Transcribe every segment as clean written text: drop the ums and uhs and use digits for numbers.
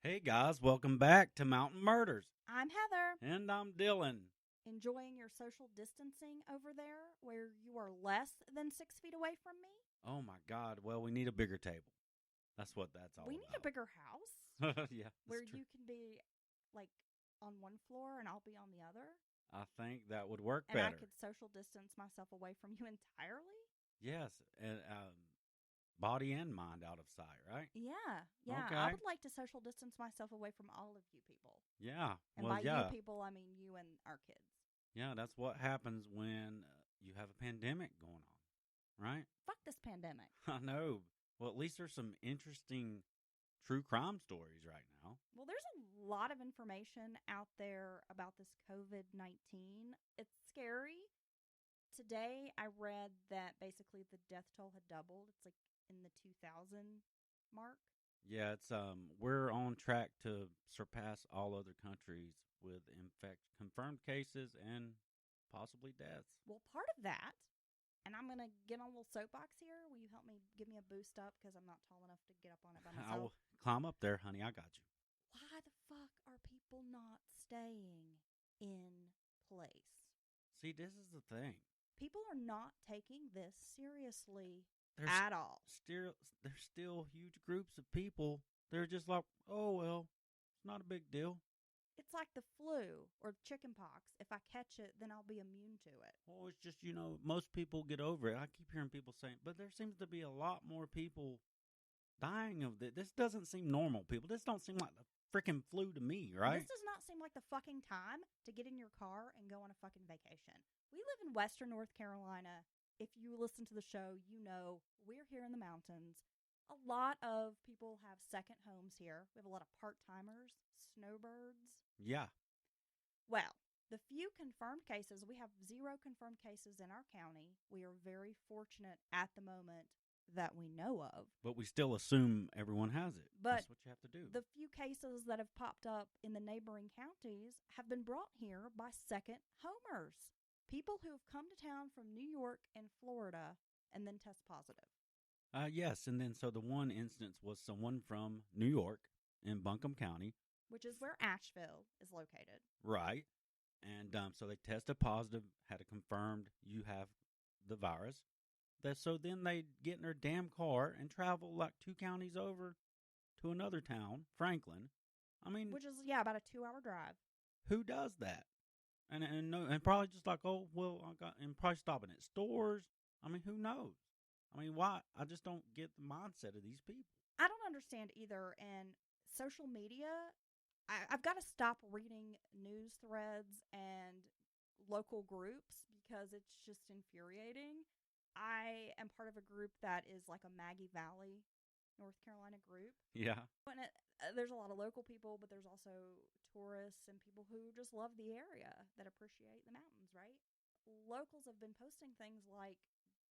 Hey guys, welcome back to Mountain Murders. I'm Heather. And I'm Dylan. Enjoying your social distancing over there where you are less than 6 feet away from me? Oh my God, well, we need a bigger table. That's what that's all We need a about. bigger house Yeah, where that's true. you can be like on one floor and I'll be on the other. I think that would work And I better. could social distance myself away from you entirely? Yes, and body and mind out of sight, right? Yeah. I Okay. would like to social distance myself away from all of you people. Yeah, And well, by you yeah. people, I mean you and our kids. Yeah, that's what happens when you have a pandemic going on, right? Fuck this pandemic. I know. Well, at least there's some interesting true crime stories right now. Well, there's a lot of information out there about this COVID-19. It's scary. Today I read that basically the death toll had doubled. It's like in the 2000 mark. Yeah, it's we're on track to surpass all other countries with confirmed cases and possibly deaths. Well, part of that, and I'm going to get on a little soapbox here. Will you help me give me a boost up because I'm not tall enough to get up on it by I myself? will climb up there, honey. I got you. Why the fuck are people not staying in place? See, this is the thing. People are not taking this seriously There's at all. there's still huge groups of people. They're just like, oh well, it's not a big deal. It's like the flu or chicken pox. If I catch it, then I'll be immune to it. Oh, it's just most people get over it. I keep hearing people saying, but there seems to be a lot more people dying of this. This doesn't seem normal. People, this don't seem like the freaking flu to me, right? This does not seem like the fucking time to get in your car and go on a fucking vacation. We live in Western North Carolina. If you listen to the show, you know we're here in the mountains. A lot of people have second homes here. We have a lot of part timers, snowbirds. Yeah. Well, the few confirmed cases, we have 0 confirmed cases in our county. We are very fortunate at the moment that we know of. But we still assume everyone has it. But That's what you have to do. the few cases that have popped up in the neighboring counties have been brought here by second homers. People who have come to town from New York and Florida and then test positive. Yes, and then so the one instance was someone from New York in Buncombe County, Which is where Asheville is located. right? And so they tested positive, had it confirmed you have the virus. So then they get in their damn car and travel like 2 counties over to another town, Franklin. I mean, Which is, yeah, about a 2-hour drive. who does that? And probably just like, oh well, and probably stopping at stores. I mean, who knows? I mean, why? I just don't get the mindset of these people. I don't understand either. And social media, I've got to stop reading news threads and local groups because it's just infuriating. I am part of a group that is like a Maggie Valley, North Carolina group. Yeah, And there's a lot of local people, but there's also tourists and people who just love the area that appreciate the mountains, right? Locals have been posting things like,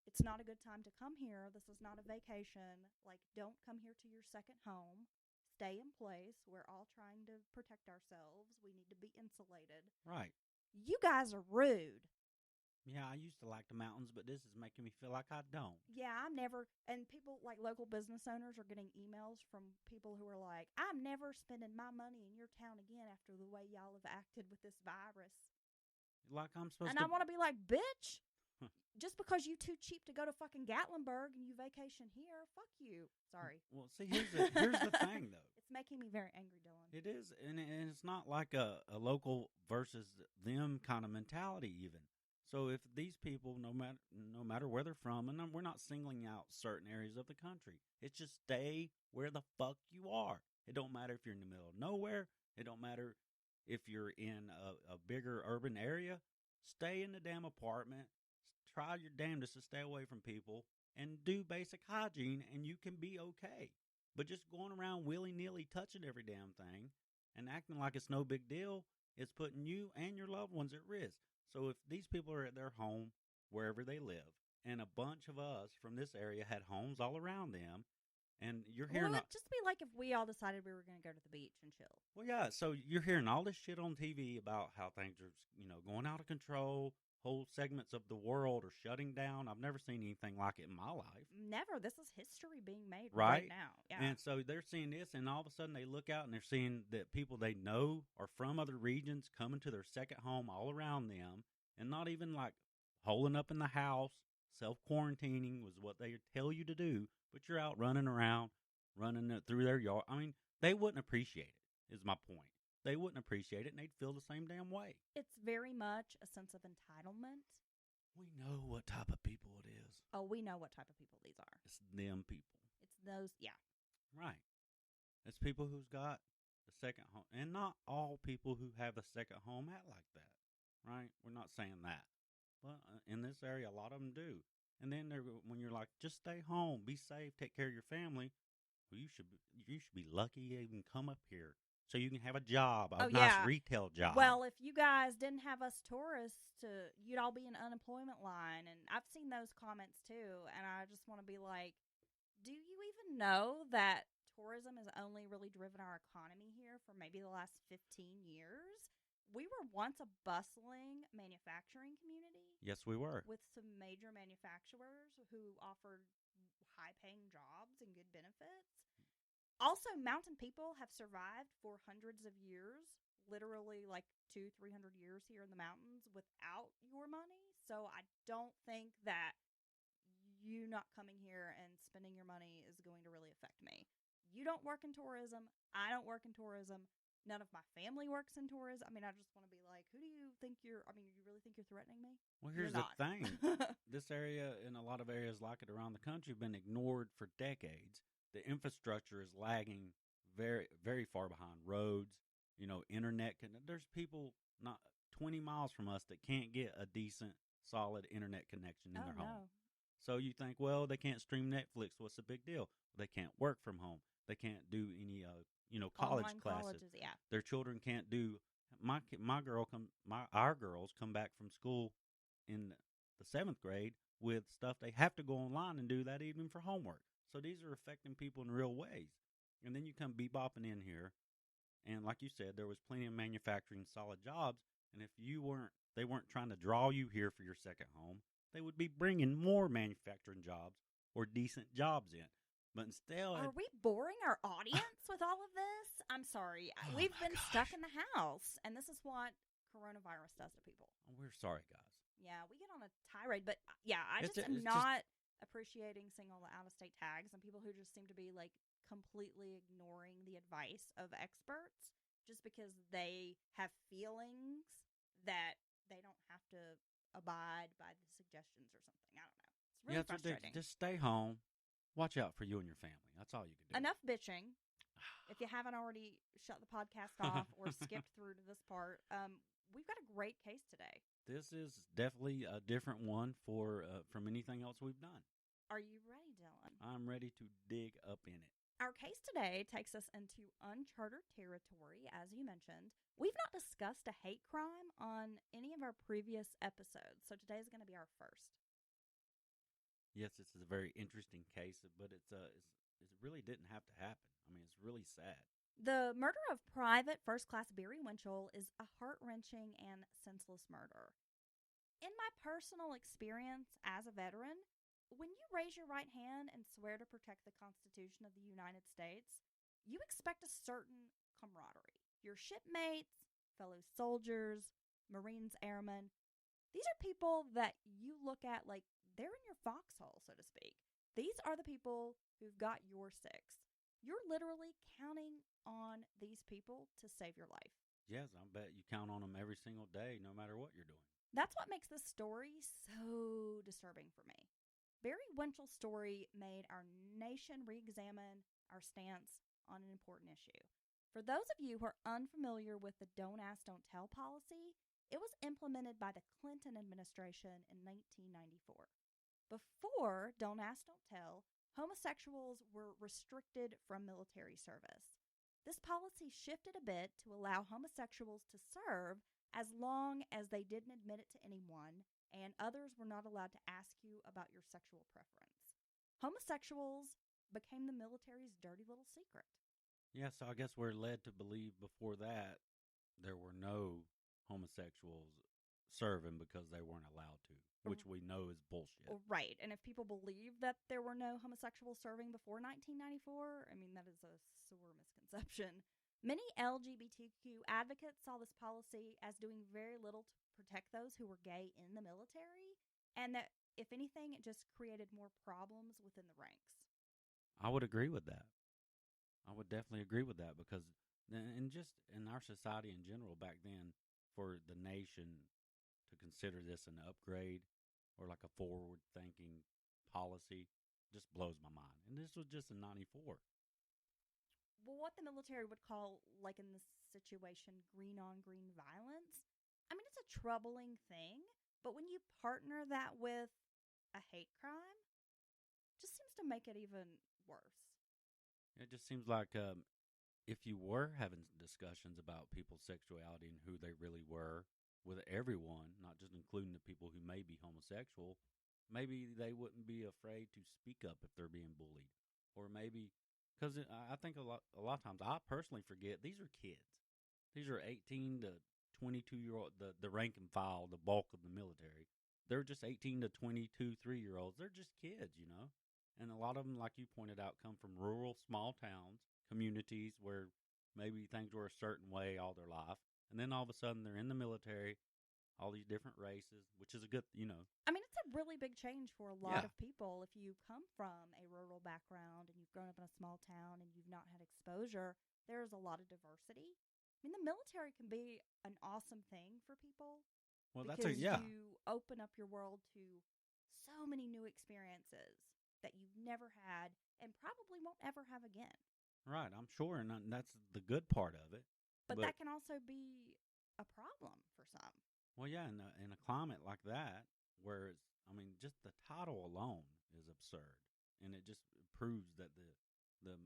it's not a good time to come here. This is not a vacation. Like, don't come here to your second home. Stay in place. We're all trying to protect ourselves. We need to be insulated. right. You guys are rude. Yeah, I used to like the mountains, but this is making me feel like I don't. Yeah, I'm never, and people like local business owners are getting emails from people who are like, I'm never spending my money in your town again after the way y'all have acted with this virus. Like I'm supposed And to. I want to be like, bitch, just because you too cheap to go to fucking Gatlinburg and you vacation here, fuck you. Sorry. Well, see, here's the thing, though. It's making me very angry, Dylan. It is, and it's not like a local versus them kind of mentality, even. So if these people, no matter where they're from, and we're not singling out certain areas of the country, it's just stay where the fuck you are. It don't matter if you're in the middle of nowhere. It don't matter if you're in a bigger urban area. Stay in the damn apartment. Try your damnedest to stay away from people and do basic hygiene, and you can be okay. But just going around willy-nilly touching every damn thing and acting like it's no big deal is putting you and your loved ones at risk. So if these people are at their home, wherever they live, and a bunch of us from this area had homes all around them, and you're Well, hearing, it would just be like if we all decided we were going to go to the beach and chill. well, yeah, so you're hearing all this shit on TV about how things are, going out of control. whole segments of the world are shutting down. I've never seen anything like it in my life. Never. This is history being made right Right? now. Yeah. And so they're seeing this, and all of a sudden they look out and they're seeing that people they know are from other regions coming to their second home all around them, and not even like holing up in the house, self quarantining was what they tell you to do, but you're out running around, running it through their yard. I mean, they wouldn't appreciate it, is my point. They wouldn't appreciate it, and they'd feel the same damn way. It's very much a sense of entitlement. We know what type of people it is. Oh, we know what type of people these are. It's them people. It's those, yeah. Right. It's people who's got the second home. And not all people who have a second home act like that. Right? We're not saying that. But in this area, a lot of them do. And then when you're like, just stay home, be safe, take care of your family, well, you should be lucky you even come up here so you can have a job, a nice retail job. Well, if you guys didn't have us tourists, you'd all be in unemployment line. And I've seen those comments too. And I just want to be like, do you even know that tourism has only really driven our economy here for maybe the last 15 years? We were once a bustling manufacturing community. Yes, we were. With some major manufacturers who offered high-paying jobs and good benefits. Also, mountain people have survived for hundreds of years, literally like 200-300 years here in the mountains without your money. So I don't think that you not coming here and spending your money is going to really affect me. You don't work in tourism. I don't work in tourism. None of my family works in tourism. I mean, I just want to be like, who do you think you really think you're threatening me? Well, here's the thing. This area and a lot of areas like it around the country have been ignored for decades. The infrastructure is lagging very, very far behind. Roads, internet. There's people not 20 miles from us that can't get a decent, solid internet connection in their home. So you think, well, they can't stream Netflix. What's the big deal? They can't work from home. They can't do any, college online classes. Colleges, yeah. Their children can't do. Our girls come back from school in the 7th grade with stuff they have to go online and do that even for homework. So these are affecting people in real ways. And then you come bebopping in here, and like you said, there was plenty of manufacturing solid jobs. And if they weren't trying to draw you here for your second home, they would be bringing more manufacturing jobs or decent jobs in. But instead, are we boring our audience with all of this? I'm sorry. We've been stuck in the house, and this is what coronavirus does to people. We're sorry, guys. Yeah, we get on a tirade, but yeah, I just am not appreciating seeing all the out-of-state tags and people who just seem to be like completely ignoring the advice of experts just because they have feelings that they don't have to abide by the suggestions or something. I don't know. It's really frustrating. Just stay home. Watch out for you and your family. That's all you can do. Enough bitching. If you haven't already shut the podcast off or skipped through to this part, we've got a great case today. This is definitely a different one from anything else we've done. Are you ready, Dylan? I'm ready to dig up in it. Our case today takes us into uncharted territory, as you mentioned. We've not discussed a hate crime on any of our previous episodes, so today is going to be our first. Yes, this is a very interesting case, but it really didn't have to happen. I mean, it's really sad. The murder of Private First Class Barry Winchell is a heart-wrenching and senseless murder. In my personal experience as a veteran, when you raise your right hand and swear to protect the Constitution of the United States, you expect a certain camaraderie. Your shipmates, fellow soldiers, Marines, airmen, these are people that you look at like they're in your foxhole, so to speak. These are the people who've got your six. You're literally counting on these people to save your life. Yes, I bet you count on them every single day, no matter what you're doing. That's what makes this story so disturbing for me. Barry Winchell's story made our nation re-examine our stance on an important issue. For those of you who are unfamiliar with the Don't Ask, Don't Tell policy, it was implemented by the Clinton administration in 1994. Before Don't Ask, Don't Tell, homosexuals were restricted from military service. This policy shifted a bit to allow homosexuals to serve as long as they didn't admit it to anyone, and others were not allowed to ask you about your sexual preference. Homosexuals became the military's dirty little secret. Yeah, so I guess we're led to believe before that there were no homosexuals serving because they weren't allowed to, which we know is bullshit. Right. And if people believe that there were no homosexuals serving before 1994, I mean, that is a sore misconception. Many LGBTQ advocates saw this policy as doing very little to protect those who were gay in the military, and that, if anything, it just created more problems within the ranks. I would agree with that. I would definitely agree with that because, and just in our society in general back then, for the nation to consider this an upgrade or like a forward thinking policy just blows my mind. And this was just in 94. Well, what the military would call, like in this situation, green on green violence, I mean, it's a troubling thing, but when you partner that with a hate crime, it just seems to make it even worse. It just seems like if you were having discussions about people's sexuality and who they really were with everyone, not just including the people who may be homosexual, maybe they wouldn't be afraid to speak up if they're being bullied. Or maybe, because I think a lot of times I personally forget these are kids. These are 18 to 22-year-old, the rank and file, the bulk of the military. They're just 18 to 22, 3-year-olds. They're just kids, you know? And a lot of them, like you pointed out, come from rural, small towns, communities where maybe things were a certain way all their life. And then all of a sudden they're in the military, all these different races, which is a good, you know. I mean, it's a really big change for a lot of people. If you come from a rural background and you've grown up in a small town and you've not had exposure, there's a lot of diversity. I mean, the military can be an awesome thing for people. Well, because you open up your world to so many new experiences that you've never had and probably won't ever have again. Right, I'm sure, and that's the good part of it. But that can also be a problem for some. Well, yeah, in a climate like that, where it's, I mean, just the title alone is absurd, and it just proves that the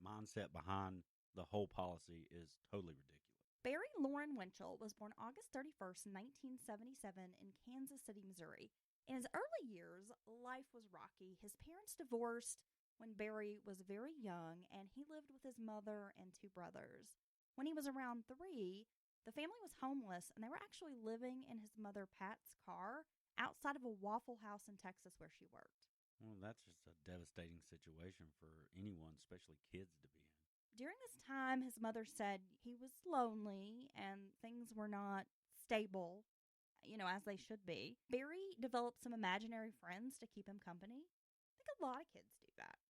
mindset behind the whole policy is totally ridiculous. Barry Lauren Winchell was born August 31st, 1977 in Kansas City, Missouri. In his early years, life was rocky. His parents divorced when Barry was very young, and he lived with his mother and two brothers. When he was around 3, the family was homeless, and they were actually living in his mother Pat's car outside of a Waffle House in Texas where she worked. Well, that's just a devastating situation for anyone, especially kids, to be in. During this time, his mother said he was lonely and things were not stable, as they should be. Barry developed some imaginary friends to keep him company. I think a lot of kids do that.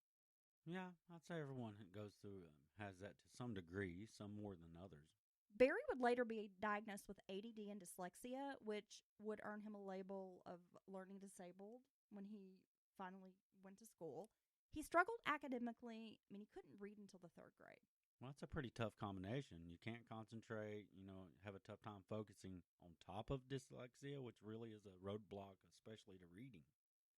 Yeah, I'd say everyone goes through has that to some degree, some more than others. Barry would later be diagnosed with ADD and dyslexia, which would earn him a label of learning disabled when he finally went to school. He struggled academically. I mean, he couldn't read until the 3rd grade. Well, that's a pretty tough combination. You can't concentrate, have a tough time focusing on top of dyslexia, which really is a roadblock, especially to reading.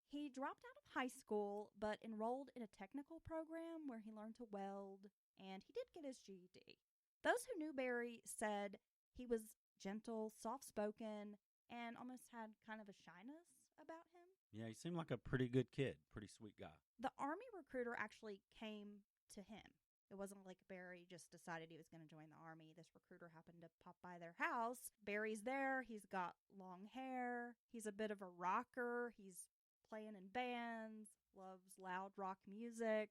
He dropped out of high school, but enrolled in a technical program where he learned to weld, and he did get his GED. Those who knew Barry said he was gentle, soft-spoken, and almost had kind of a shyness about him. Yeah, he seemed like a pretty good kid, pretty sweet guy. The Army recruiter actually came to him. It wasn't like Barry just decided he was going to join the Army. This recruiter happened to pop by their house. Barry's there. He's got long hair. He's a bit of a rocker. He's playing in bands, loves loud rock music.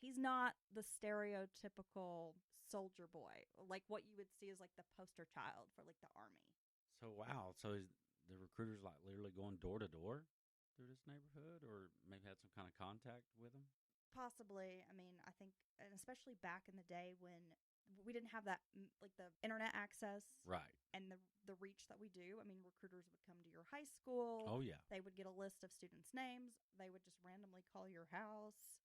He's not the stereotypical soldier boy, like what you would see as like the poster child for like the Army. So, wow. So the recruiter's like literally going door to door through this neighborhood, or maybe had some kind of contact with him? Possibly. I mean, I think, and especially back in the day when we didn't have that, like the internet access. Right. And the reach that we do. I mean, recruiters would come to your high school. Oh, yeah. They would get a list of students' names. They would just randomly call your house,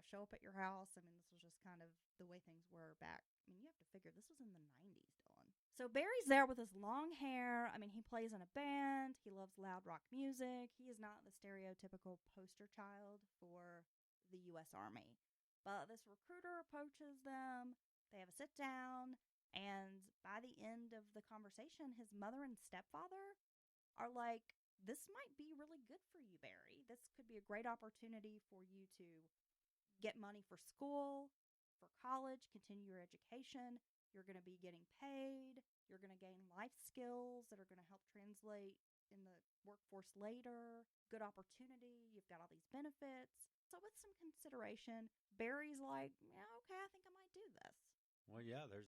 show up at your house. I mean, this was just kind of the way things were back. I mean, you have to figure this was in the 90s, Dylan. So Barry's there with his long hair. I mean, he plays in a band. He loves loud rock music. He is not the stereotypical poster child for the U.S. Army. But this recruiter approaches them. They have a sit down. And by the end of the conversation, his mother and stepfather are like, this might be really good for you, Barry. This could be a great opportunity for you to get money for school, for college, continue your education. You're going to be getting paid. You're going to gain life skills that are going to help translate in the workforce later. Good opportunity. You've got all these benefits. So, with some consideration, Barry's like, yeah, okay, I think I might do this. Well, yeah, there's